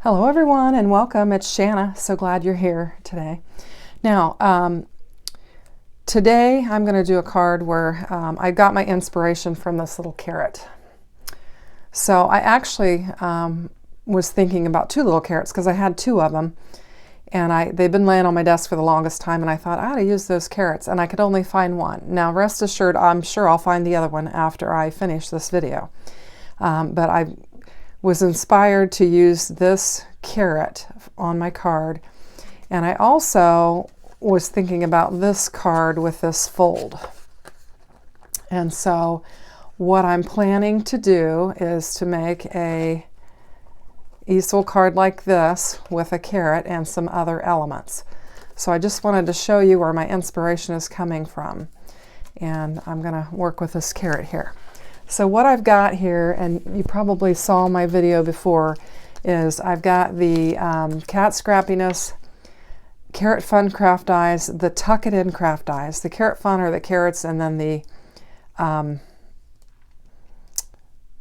Hello everyone and welcome. It's Shanna. So glad you're here today. Now, today I'm going to do a card where I got my inspiration from this little carrot. So I actually was thinking about two little carrots because I had two of them, and they've been laying on my desk for the longest time, and I thought I ought to use those carrots, and I could only find one. Now rest assured, I'm sure I'll find the other one after I finish this video. But I was inspired to use this carrot on my card, and I also was thinking about this card with this fold. And so what I'm planning to do is to make a easel card like this with a carrot and some other elements. So I just wanted to show you where my inspiration is coming from, and I'm going to work with this carrot here. So what I've got here, and you probably saw my video before, is I've got the Cat Scrappiness Carrot Fun craft dies, the Tuck It In craft dies. The Carrot Fun are the carrots, and then the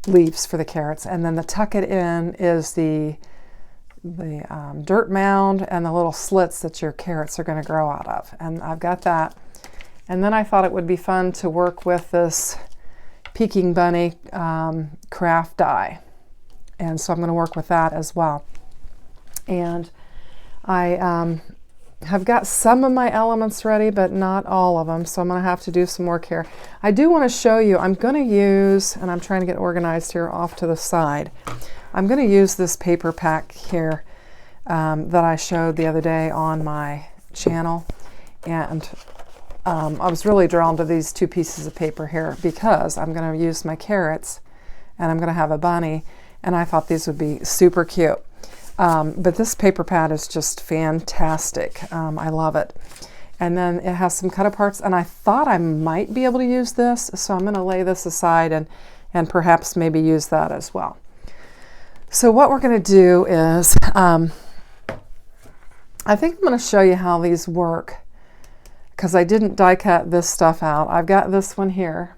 leaves for the carrots, and then the Tuck It In is the dirt mound and the little slits that your carrots are going to grow out of. And I've got that. And then I thought it would be fun to work with this Peking Bunny craft die, and so I'm going to work with that as well. And I have got some of my elements ready, but not all of them, so I'm going to have to do some work here. I do want to show you, I'm going to use, and I'm trying to get organized here off to the side, I'm going to use this paper pack here that I showed the other day on my channel, and I was really drawn to these two pieces of paper here because I'm going to use my carrots and I'm going to have a bunny, and I thought these would be super cute. But this paper pad is just fantastic. I love it. And then it has some cut aparts, and I thought I might be able to use this, so I'm going to lay this aside and perhaps maybe use that as well. So what we're going to do is, I think I'm going to show you how these work, because I didn't die cut this stuff out. I've got this one here,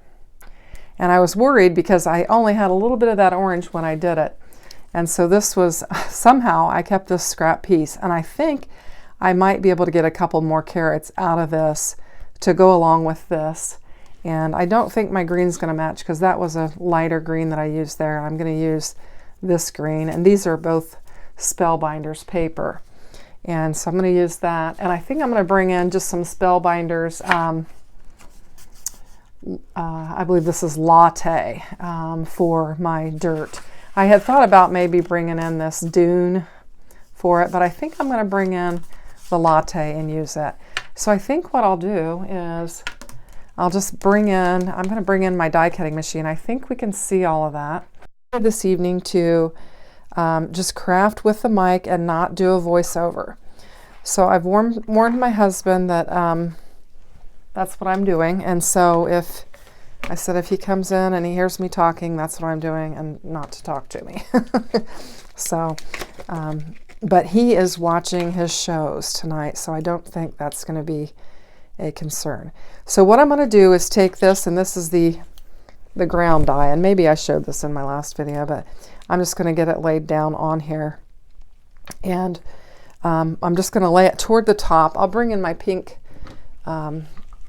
and I was worried because I only had a little bit of that orange when I did it. And so this was, somehow I kept this scrap piece, and I think I might be able to get a couple more carrots out of this to go along with this. And I don't think my green's going to match because that was a lighter green that I used there. I'm going to use this green, and these are both Spellbinders paper. And so I'm going to use that, and I think I'm going to bring in just some Spellbinders. I believe this is Latte for my dirt. I had thought about maybe bringing in this Dune for it, but I think I'm going to bring in the Latte and use it. So I think what I'll do is I'll just I'm going to bring in my die cutting machine. I think we can see all of that. This evening to just craft with the mic and not do a voiceover. So I've warned my husband that that's what I'm doing, and so if he comes in and he hears me talking, that's what I'm doing, and not to talk to me. So, but he is watching his shows tonight, so I don't think that's going to be a concern. So what I'm going to do is take this, and this is the ground die, and maybe I showed this in my last video, but I'm just going to get it laid down on here, and I'm just going to lay it toward the top. I'll bring in my pink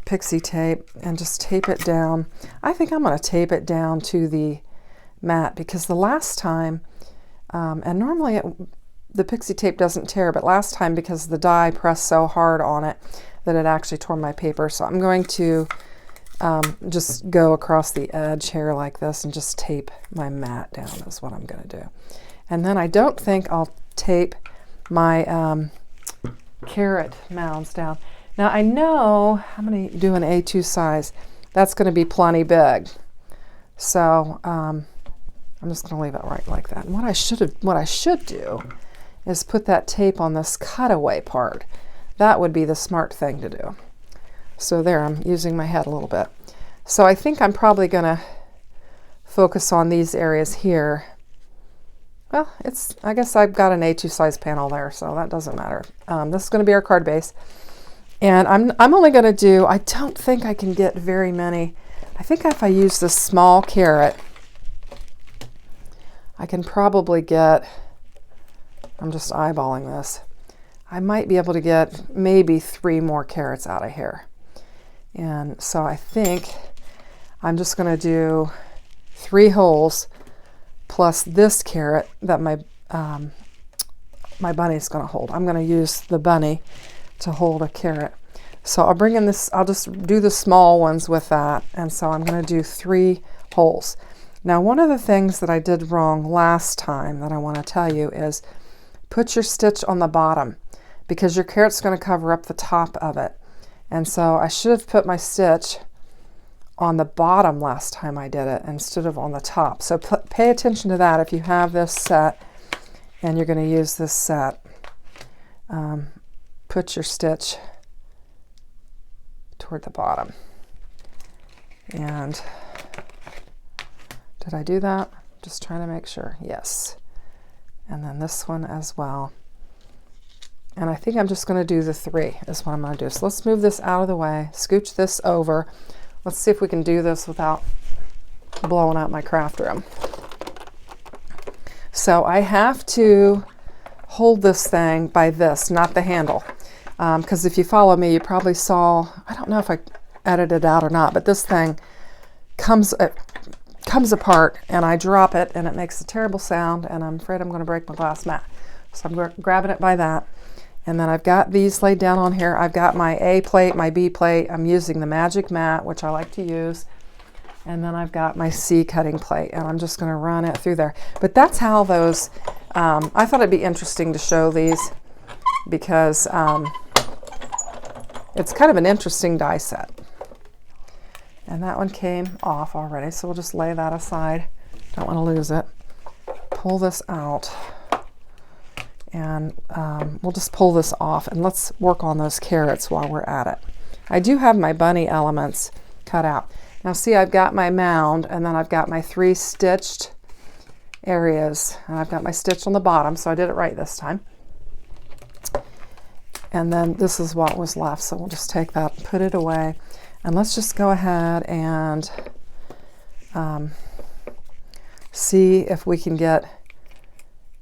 pixie tape and just tape it down. I think I'm going to tape it down to the mat because the last time, and normally the pixie tape doesn't tear, but last time because the die pressed so hard on it that it actually tore my paper. So I'm going to just go across the edge here like this and just tape my mat down is what I'm going to do. And then I don't think I'll tape my carrot mounds down. Now I know I'm going to do an A2 size. That's going to be plenty big. So I'm just going to leave it right like that. And what I should do is put that tape on this cutaway part. That would be the smart thing to do. So there, I'm using my head a little bit. So I think I'm probably going to focus on these areas here. Well, I guess I've got an A2 size panel there, so that doesn't matter. This is going to be our card base. And I'm only going to do, I don't think I can get very many. I think if I use this small carrot, I can probably get, I'm just eyeballing this. I might be able to get maybe 3 more carrots out of here. And so I think I'm just going to do 3 holes plus this carrot that my bunny's going to hold. I'm going to use the bunny to hold a carrot. So I'll bring in this, I'll just do the small ones with that. And so I'm going to do 3 holes. Now, one of the things that I did wrong last time that I want to tell you is put your stitch on the bottom, because your carrot's going to cover up the top of it. And so I should have put my stitch on the bottom last time I did it instead of on the top. So pay attention to that if you have this set and you're going to use this set. Put your stitch toward the bottom. And did I do that? Just trying to make sure. Yes. And then this one as well. And I think I'm just going to do the 3 is what I'm going to do. So let's move this out of the way, scooch this over. Let's see if we can do this without blowing out my craft room. So I have to hold this thing by this, not the handle. Because if you follow me, you probably saw, I don't know if I edited it out or not, but this thing comes apart and I drop it and it makes a terrible sound, and I'm afraid I'm going to break my glass mat. So I'm grabbing it by that. And then I've got these laid down on here. I've got my A plate, my B plate. I'm using the magic mat, which I like to use. And then I've got my C cutting plate, and I'm just going to run it through there. But that's how those, I thought it'd be interesting to show these because it's kind of an interesting die set. And that one came off already, so we'll just lay that aside. Don't want to lose it. Pull this out. And we'll just pull this off, and let's work on those carrots while we're at it. I do have my bunny elements cut out. Now see, I've got my mound, and then I've got my 3 stitched areas, and I've got my stitch on the bottom, so I did it right this time. And then this is what was left, so we'll just take that and put it away. And let's just go ahead and see if we can get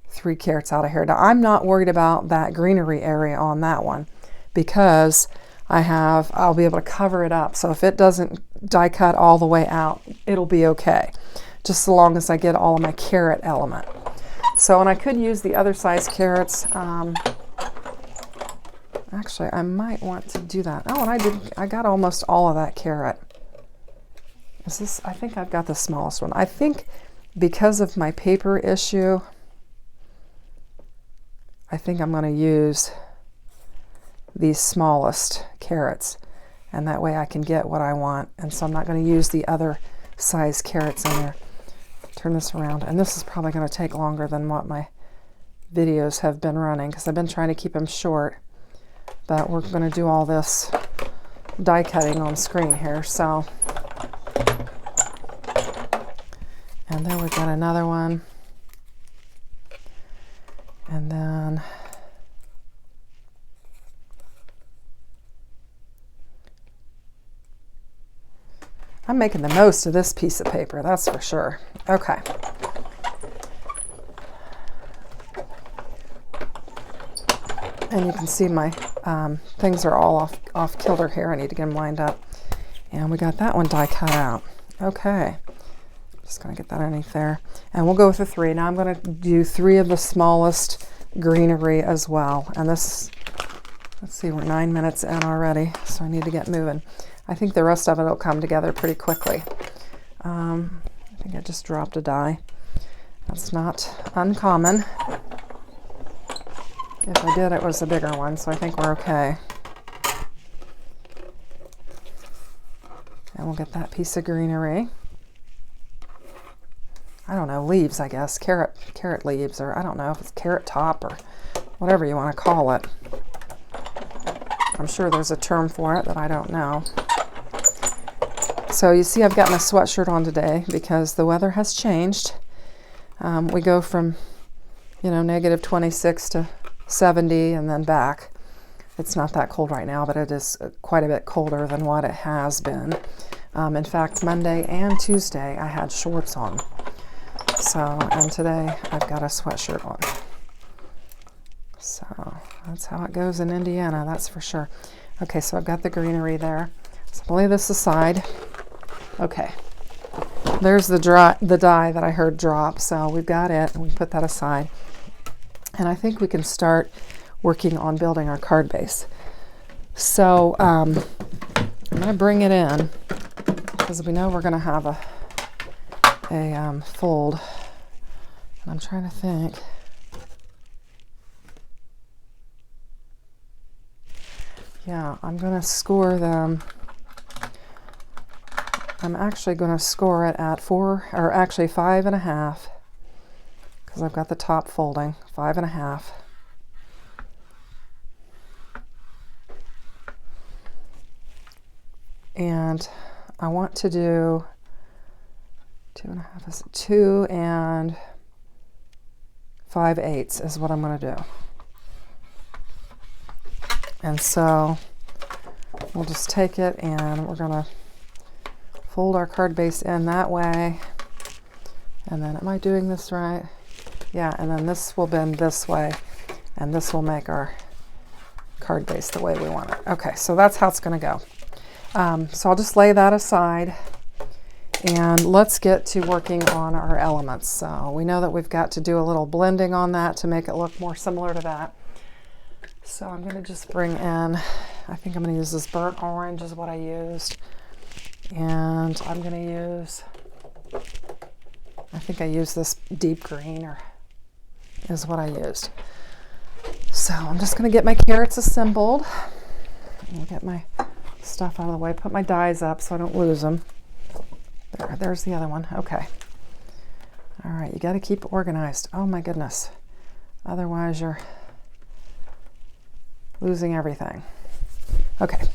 3 carrots out of here. Now I'm not worried about that greenery area on that one because I'll be able to cover it up. So if it doesn't die cut all the way out, it'll be okay. Just so long as I get all of my carrot element. So, and I could use the other size carrots. Actually, I might want to do that. Oh, and I got almost all of that carrot. Is this, I think I've got the smallest one. I think because of my paper issue, I think I'm going to use these smallest carrots, and that way I can get what I want. And so I'm not going to use the other size carrots in there. Turn this around, and this is probably going to take longer than what my videos have been running because I've been trying to keep them short, but we're going to do all this die cutting on screen here. So, and then we've got another one. And then I'm making the most of this piece of paper, that's for sure. Okay. And you can see my things are all off kilter here. I need to get them lined up. And we got that one die cut out. Okay. Just going to get that underneath there. And we'll go with the 3. Now I'm going to do 3 of the smallest greenery as well. And this, let's see, we're 9 minutes in already, so I need to get moving. I think the rest of it will come together pretty quickly. I think I just dropped a die. That's not uncommon. If I did, it was a bigger one, so I think we're okay. And we'll get that piece of greenery. I don't know, leaves, I guess, carrot leaves, or I don't know if it's carrot top or whatever you want to call it. I'm sure there's a term for it that I don't know. So you see I've got my sweatshirt on today because the weather has changed. We go from, negative 26 to 70 and then back. It's not that cold right now, but it is quite a bit colder than what it has been. In fact, Monday and Tuesday I had shorts on. So, and today I've got a sweatshirt on. So that's how it goes in Indiana, that's for sure. Okay, so I've got the greenery there. So I'll lay this aside. Okay, there's the die that I heard drop, so we've got it, and we put that aside. And I think we can start working on building our card base. So I'm going to bring it in, because we know we're going to have a fold. And I'm trying to think. Yeah, I'm going to score them. I'm actually going to score it at 5.5, because I've got the top folding, 5.5. And I want to do 2.5 is 2 5/8 is what I'm going to do. And so we'll just take it and we're going to fold our card base in that way. And then, am I doing this right? Yeah, and then this will bend this way, and this will make our card base the way we want it. Okay, so that's how it's going to go. So I'll just lay that aside, and let's get to working on our elements. So we know that we've got to do a little blending on that to make it look more similar to that. So I'm going to just bring in, I think I'm going to use this burnt orange is what I used. And I'm going to use, I think I used this deep green is what I used. So I'm just going to get my carrots assembled. And get my stuff out of the way. Put my dies up so I don't lose them. There's the other one. Okay. All right, you got to keep it organized. Oh my goodness. Otherwise you're losing everything. Okay,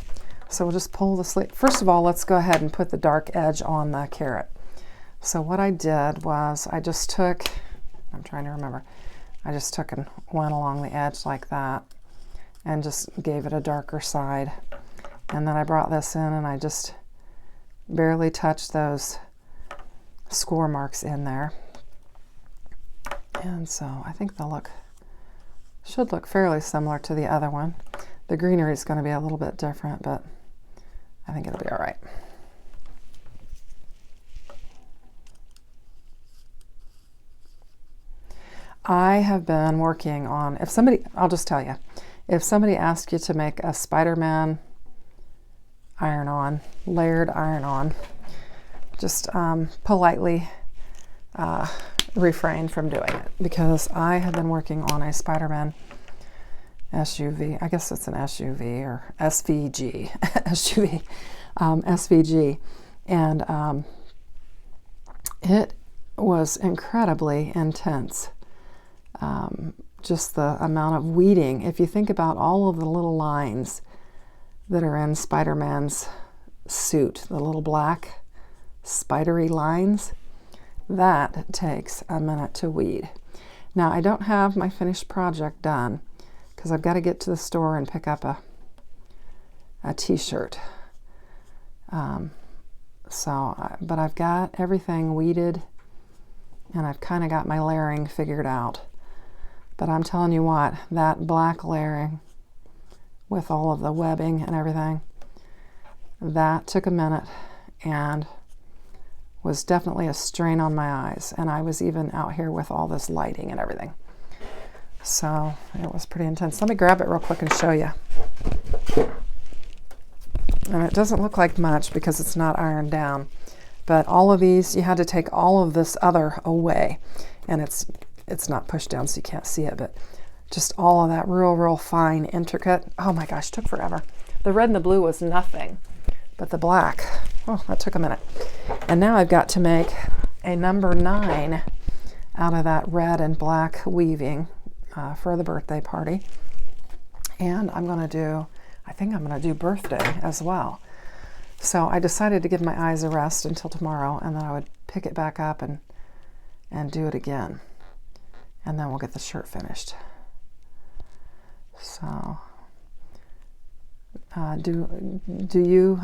so we'll just pull the sleeve. First of all, let's go ahead and put the dark edge on the carrot. So what I did was I just took, I'm trying to remember, I just took and went along the edge like that and just gave it a darker side. And then I brought this in and I just barely touched those score marks in there. And so I think they'll should look fairly similar to the other one. The greenery is going to be a little bit different, but I think it'll be all right. I have been working on, I'll just tell you, if somebody asks you to make a Spider-Man iron-on, layered iron-on, just politely refrain from doing it, because I have been working on a Spider-Man SUV. I guess it's an SUV or SVG, SUV, SVG, and it was incredibly intense. Just the amount of weeding. If you think about all of the little lines that are in Spider-Man's suit, the little black spidery lines, that takes a minute to weed. Now, I don't have my finished project done because I've got to get to the store and pick up a t-shirt. But I've got everything weeded and I've kind of got my layering figured out. But I'm telling you what, that black layering with all of the webbing and everything, that took a minute and was definitely a strain on my eyes. And I was even out here with all this lighting and everything. So it was pretty intense. Let me grab it real quick and show you. And it doesn't look like much because it's not ironed down. But all of these, you had to take all of this other away. And it's not pushed down so you can't see it, but just all of that real fine, intricate. Oh my gosh, took forever. The red and the blue was nothing, but the black, oh, that took a minute. And now I've got to make a number 9 out of that red and black weaving for the birthday party. And I think I'm going to do birthday as well. So I decided to give my eyes a rest until tomorrow, and then I would pick it back up and do it again. And then we'll get the shirt finished. So, do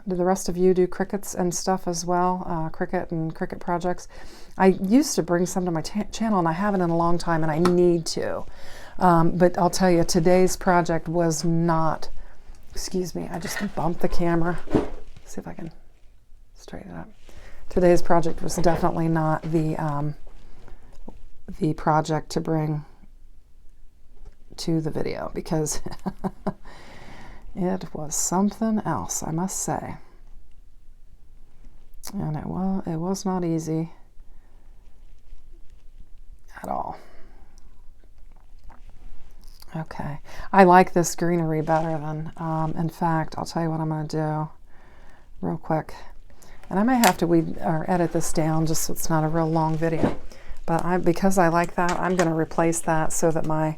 the rest of you do crickets and stuff as well? Cricut and cricket projects? I used to bring some to my channel, and I haven't in a long time, and I need to. But I'll tell you, today's project was not, excuse me, I just bumped the camera. See if I can straighten it up. Today's project was definitely not the project to bring to the video, because it was something else, I must say. And it was not easy at all. Okay, I like this greenery better than, in fact, I'll tell you what I'm going to do real quick. And I may have to weed or edit this down just so it's not a real long video. But because I like that, I'm going to replace that so that my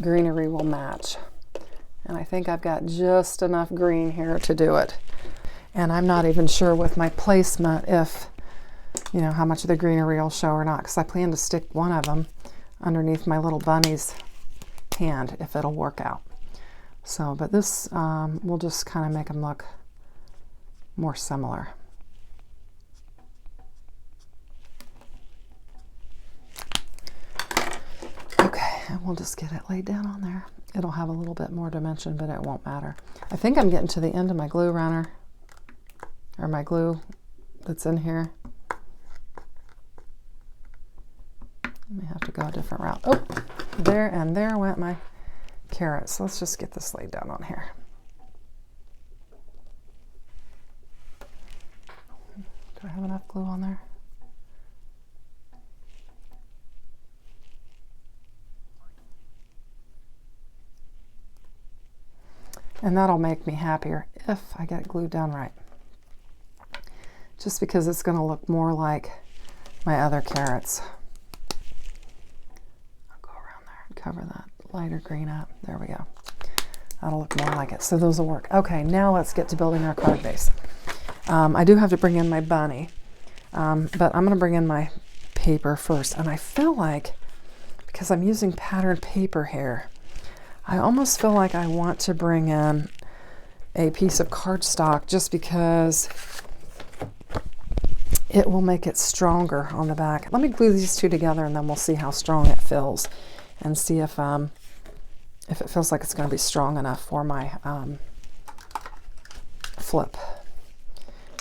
greenery will match. And I think I've got just enough green here to do it. And I'm not even sure with my placement if, you know, how much of the greenery will show or not, because I plan to stick one of them underneath my little bunny's hand if it'll work out. So, but this will just kind of make them look more similar. Okay, and we'll just get it laid down on there. It'll have a little bit more dimension, but it won't matter. I think I'm getting to the end of my glue runner, or my glue that's in here. I may have to go a different route. Oh, there, and there went my carrots. Let's just get this laid down on here. Do I have enough glue on there? And that'll make me happier if I get it glued down right. Just because it's going to look more like my other carrots. I'll go around there and cover that lighter green up. There we go. That'll look more like it. So those will work. Okay, now let's get to building our card base. I do have to bring in my bunny, but I'm going to bring in my paper first. And I feel like, because I'm using patterned paper here, I almost feel like I want to bring in a piece of cardstock just because it will make it stronger on the back. Let me glue these two together and then we'll see how strong it feels and see if it feels like it's going to be strong enough for my flip.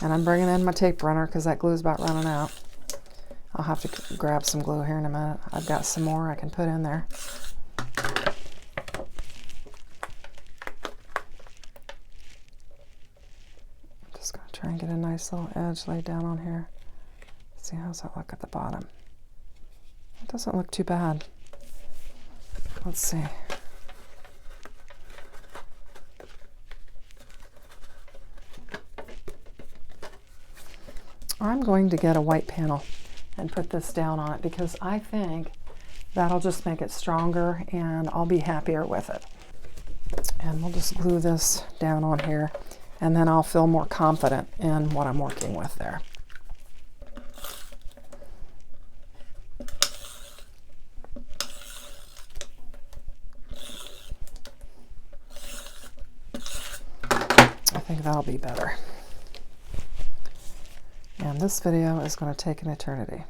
And I'm bringing in my tape runner because that glue is about running out. I'll have to grab some glue here in a minute. I've got some more I can put in there. Just going to try and get a nice little edge laid down on here. See, how's that look at the bottom? It doesn't look too bad. Let's see. I'm going to get a white panel and put this down on it because I think that'll just make it stronger and I'll be happier with it. And we'll just glue this down on here and then I'll feel more confident in what I'm working with there. I think that'll be better. And this video is going to take an eternity.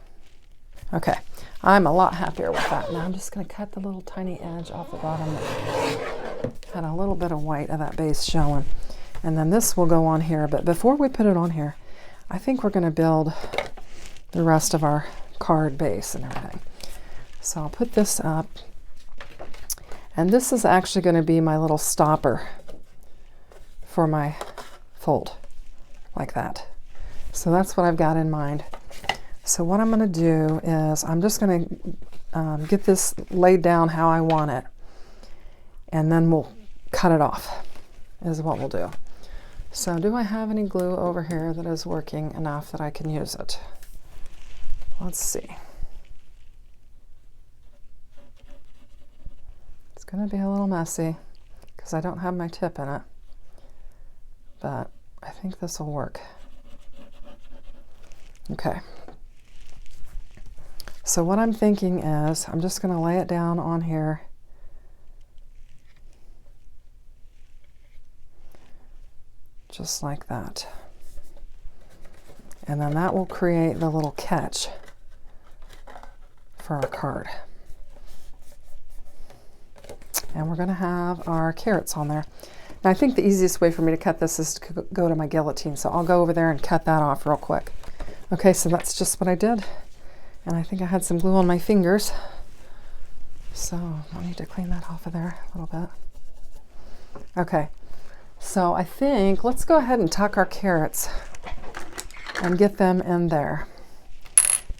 Okay, I'm a lot happier with that. Now I'm just going to cut the little tiny edge off the bottom that had a little bit of white of that base showing. And then this will go on here. But before we put it on here, I think we're going to build the rest of our card base and everything. So I'll put this up. And this is actually going to be my little stopper for my fold, like that. So that's what I've got in mind. So what I'm going to do is I'm just going to get this laid down how I want it, and then we'll cut it off is what we'll do. So do I have any glue over here that is working enough that I can use it? Let's see. It's going to be a little messy because I don't have my tip in it, but I think this will work. Okay. So what I'm thinking is I'm just going to lay it down on here. Just like that. And then that will create the little catch for our card. And we're going to have our carrots on there. Now I think the easiest way for me to cut this is to go to my guillotine, so I'll go over there and cut that off real quick. Okay, so that's just what I did. And I think I had some glue on my fingers, so I need to clean that off of there a little bit. Okay, so I think let's go ahead and tuck our carrots and get them in there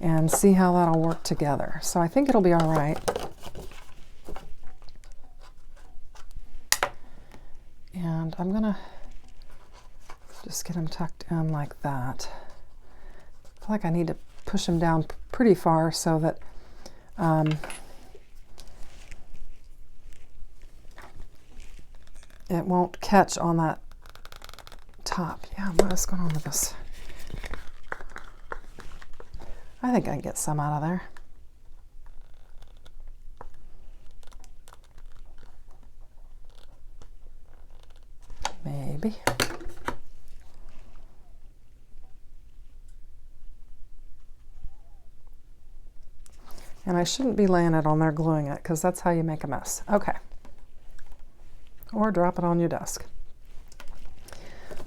and see how that'll work together. So I think it'll be all right. And I'm gonna just get them tucked in like that. I feel like I need to push them down pretty far so that it won't catch on that top. Yeah, what is going on with this? I think I can get some out of there. Maybe. And I shouldn't be laying it on there gluing it, because that's how you make a mess. Okay. Or drop it on your desk.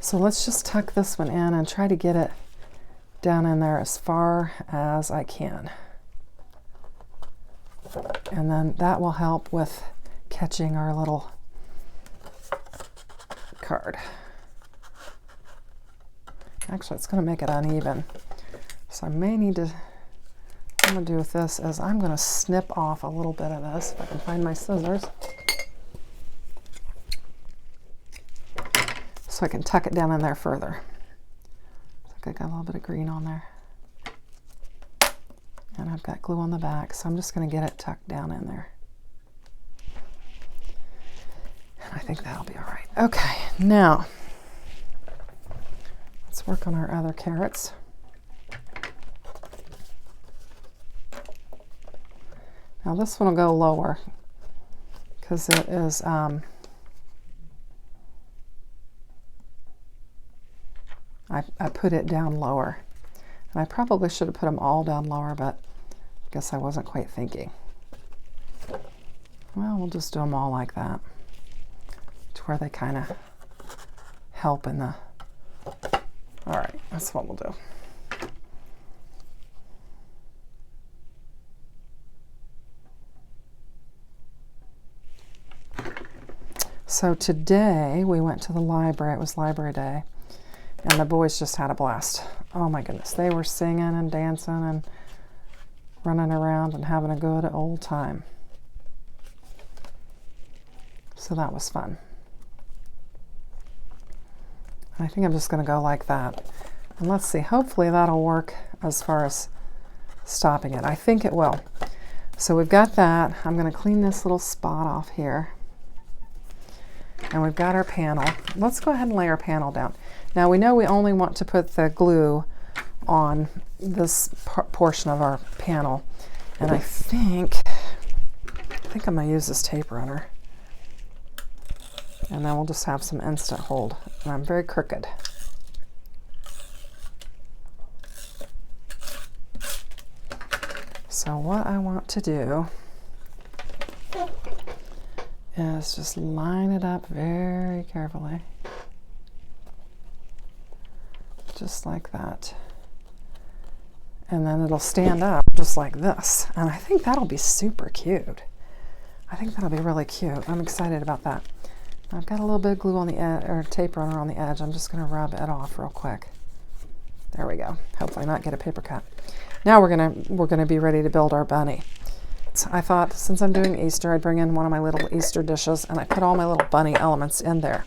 So let's just tuck this one in and try to get it down in there as far as I can. And then that will help with catching our little card. Actually, it's going to make it uneven. So I may need to, what I'm going to do with this is I'm going to snip off a little bit of this, if I can find my scissors, so I can tuck it down in there further. I think I got a little bit of green on there. And I've got glue on the back, so I'm just going to get it tucked down in there. And I think that'll be all right. Okay, now let's work on our other carrots. Now this one will go lower because it is I put it down lower. And I probably should have put them all down lower, but I guess I wasn't quite thinking. Well, we'll just do them all like that, to where they kind of help in the... All right, that's what we'll do. So today we went to the library. It was library day, and the boys just had a blast. Oh my goodness, they were singing and dancing and running around and having a good old time. So that was fun. I think I'm just going to go like that. And let's see, hopefully that'll work as far as stopping it. I think it will. So we've got that. I'm going to clean this little spot off here. And we've got our panel. Let's go ahead and lay our panel down. Now we know we only want to put the glue on this portion of our panel. And I think I'm going to use this tape runner. And then we'll just have some instant hold. And I'm very crooked. So what I want to do is just line it up very carefully. Just like that. And then it'll stand up just like this. And I think that'll be super cute. I think that'll be really cute. I'm excited about that. I've got a little bit of glue on the edge, or tape runner on the edge. I'm just going to rub it off real quick. There we go. Hopefully not get a paper cut. Now we're gonna be ready to build our bunny. So I thought, since I'm doing Easter, I'd bring in one of my little Easter dishes, and I put all my little bunny elements in there.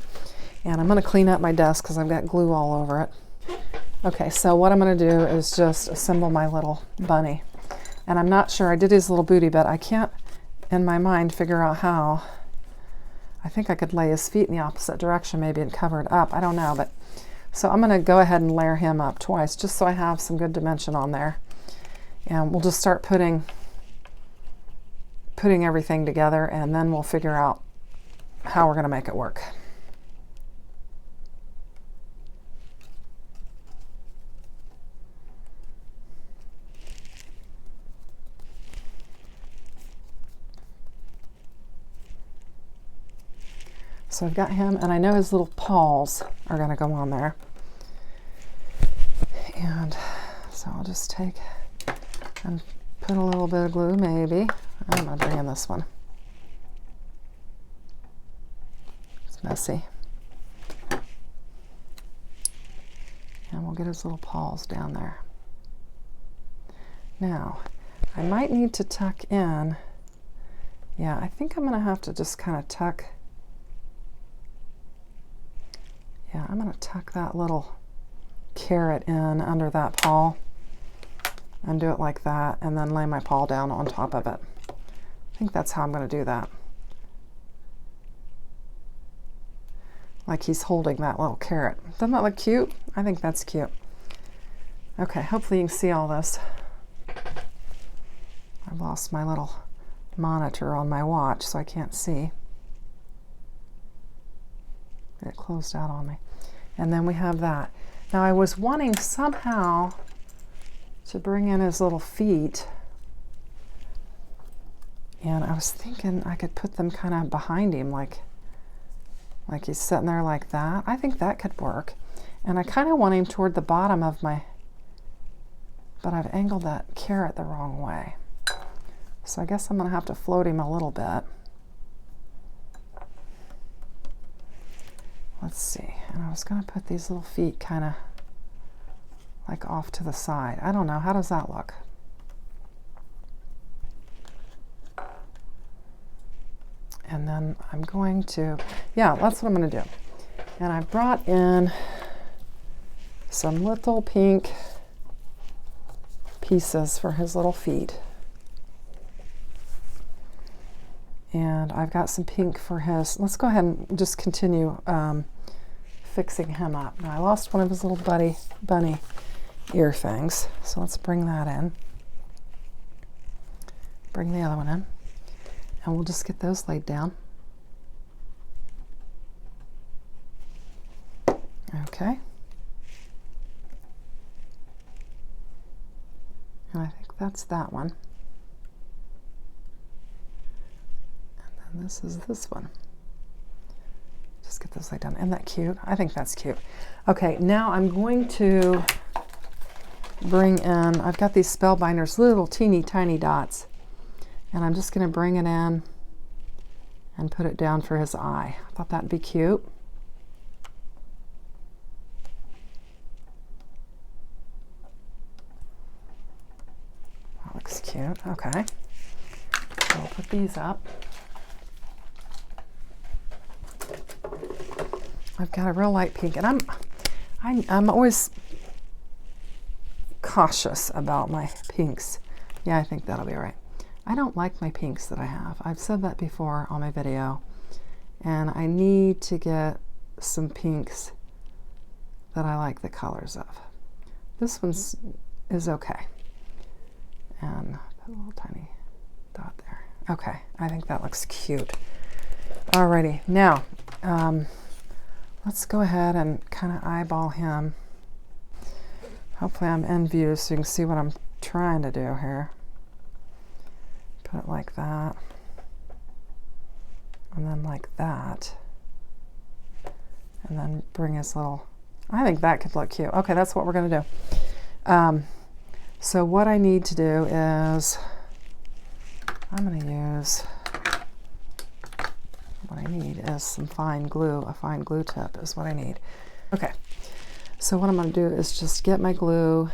And I'm going to clean up my desk because I've got glue all over it. Okay, so what I'm going to do is just assemble my little bunny. And I'm not sure, I did his little booty, but I can't, in my mind, figure out how. I think I could lay his feet in the opposite direction maybe and cover it up. I don't know, but so I'm going to go ahead and layer him up twice just so I have some good dimension on there. And we'll just start putting everything together, and then we'll figure out how we're going to make it work. so I've got him, and I know his little paws are going to go on there. And so I'll just take and put a little bit of glue, maybe. I'm going to bring in this one. It's messy. And we'll get his little paws down there. Now, I might need to tuck in. Yeah, I think I'm going to have to just kind of tuck. Yeah, I'm going to tuck that little carrot in under that paw and do it like that, and then lay my paw down on top of it. I think that's how I'm going to do that. Like he's holding that little carrot. Doesn't that look cute? I think that's cute. Okay, hopefully you can see all this. I've lost my little monitor on my watch, so I can't see. It closed out on me. And then we have that. Now I was wanting somehow to bring in his little feet, and I was thinking I could put them kind of behind him, like he's sitting there like that. I think that could work. And I kind of want him toward the bottom of my, but I've angled that carrot the wrong way. So I guess I'm going to have to float him a little bit. Let's see. And I was going to put these little feet kind of like off to the side. I don't know. How does that look? And then I'm going to, yeah, that's what I'm going to do. And I brought in some little pink pieces for his little feet. And I've got some pink for his, let's go ahead and just continue fixing him up. Now I lost one of his little bunny ear things, so let's bring that in. Bring the other one in, and we'll just get those laid down. Okay. And I think that's that one. And then this is this one. Just get those laid down. Isn't that cute? I think that's cute. Okay, now I'm going to bring in, I've got these Spellbinders, little teeny tiny dots, and I'm just going to bring it in and put it down for his eye. I thought that'd be cute. That looks cute. Okay, so I'll put these up. I've got a real light pink, and I'm always cautious about my pinks. Yeah, I think that'll be all right. I don't like my pinks that I have. I've said that before on my video, and I need to get some pinks that I like the colors of. This one's is okay. And put a little tiny dot there. Okay, I think that looks cute. Alrighty, now let's go ahead and kind of eyeball him. Hopefully I'm in view so you can see what I'm trying to do here. Put it like that. And then like that. And then bring his little, I think that could look cute. Okay, that's what we're going to do. So what I need to do is, I'm going to use, what I need is some fine glue. A fine glue tip is what I need. Okay, so what I'm going to do is just get my glue,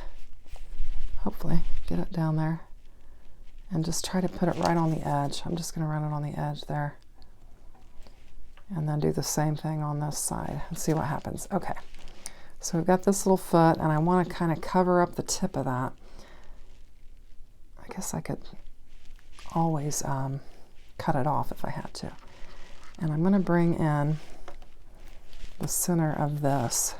hopefully get it down there, and just try to put it right on the edge. I'm just going to run it on the edge there. And then do the same thing on this side and see what happens. Okay, so we've got this little foot, and I want to kind of cover up the tip of that. I guess I could always cut it off if I had to. And I'm going to bring in the center of this.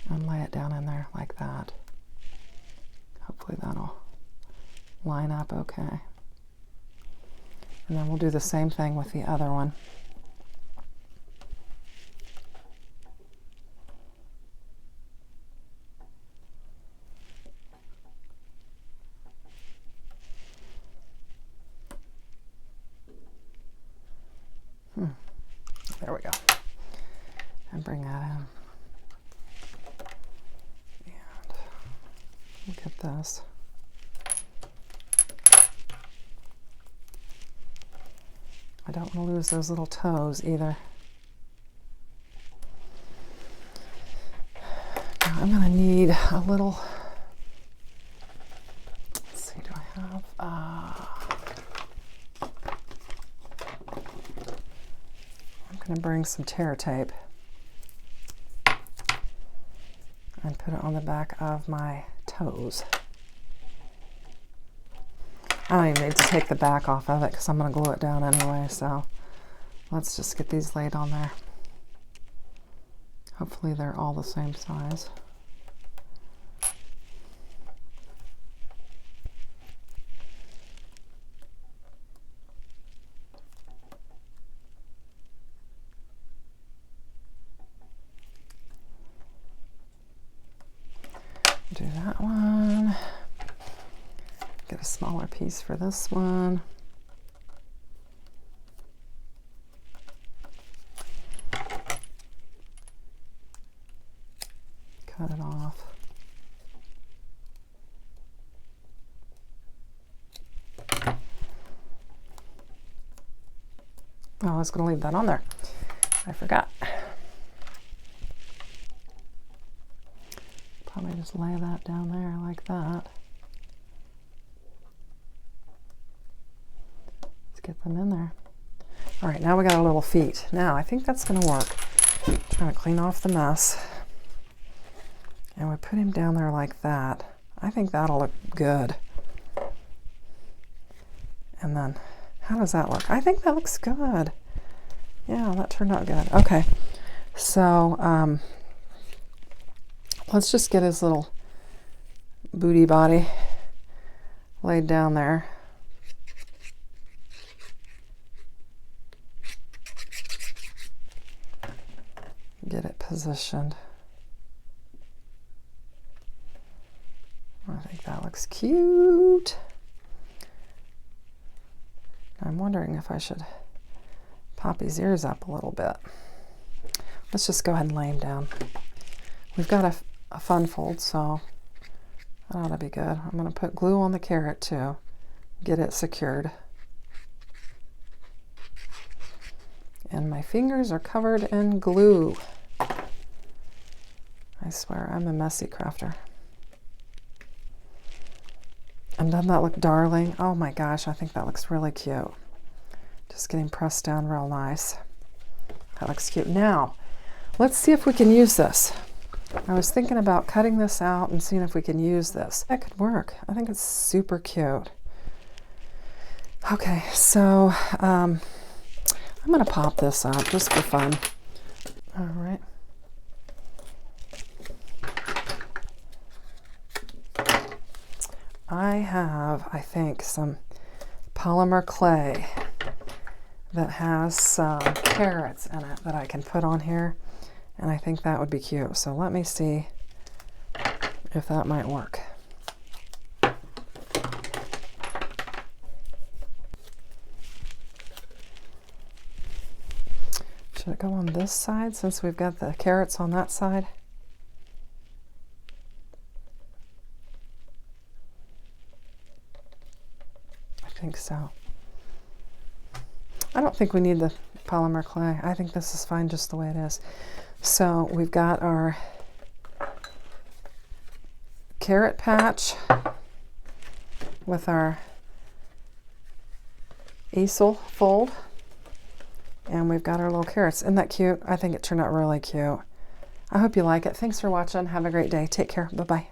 And lay it down in there like that. Hopefully that'll line up okay. And then we'll do the same thing with the other one. There we go. And bring that in. And look at this. I don't want to lose those little toes either. Now I'm going to need a little, let's see, do I have, I'm going to bring some tear tape and put it on the back of my toes. I don't even need to take the back off of it because I'm going to glue it down anyway, so let's just get these laid on there. Hopefully they're all the same size. Do that one. Get a smaller piece for this one. Cut it off. Oh, I was going to leave that on there. I forgot. Probably just lay that down there like that. Let's get them in there. All right, now we got our little feet. Now I think that's going to work. I'm trying to clean off the mess. And we put him down there like that. I think that'll look good. And then, how does that look? I think that looks good. Yeah, that turned out good. Okay, so let's just get his little booty body laid down there. Get it positioned. I think that looks cute. I'm wondering if I should pop his ears up a little bit. Let's just go ahead and lay him down. We've got a fun fold, so that ought to be good. I'm going to put glue on the carrot too, get it secured. And my fingers are covered in glue. I swear, I'm a messy crafter. And doesn't that look darling? Oh my gosh, I think that looks really cute. Just getting pressed down real nice. That looks cute. Now, let's see if we can use this. I was thinking about cutting this out and seeing if we can use this. That could work. I think it's super cute. Okay, so I'm going to pop this up just for fun. All right. I have, I think, some polymer clay that has some carrots in it that I can put on here, and I think that would be cute. So let me see if that might work. Should it go on this side since we've got the carrots on that side? I think so. I don't think we need the polymer clay. I think this is fine just the way it is. So we've got our carrot patch with our easel fold, and we've got our little carrots. Isn't that cute? I think it turned out really cute. I hope you like it. Thanks for watching. Have a great day. Take care. Bye-bye.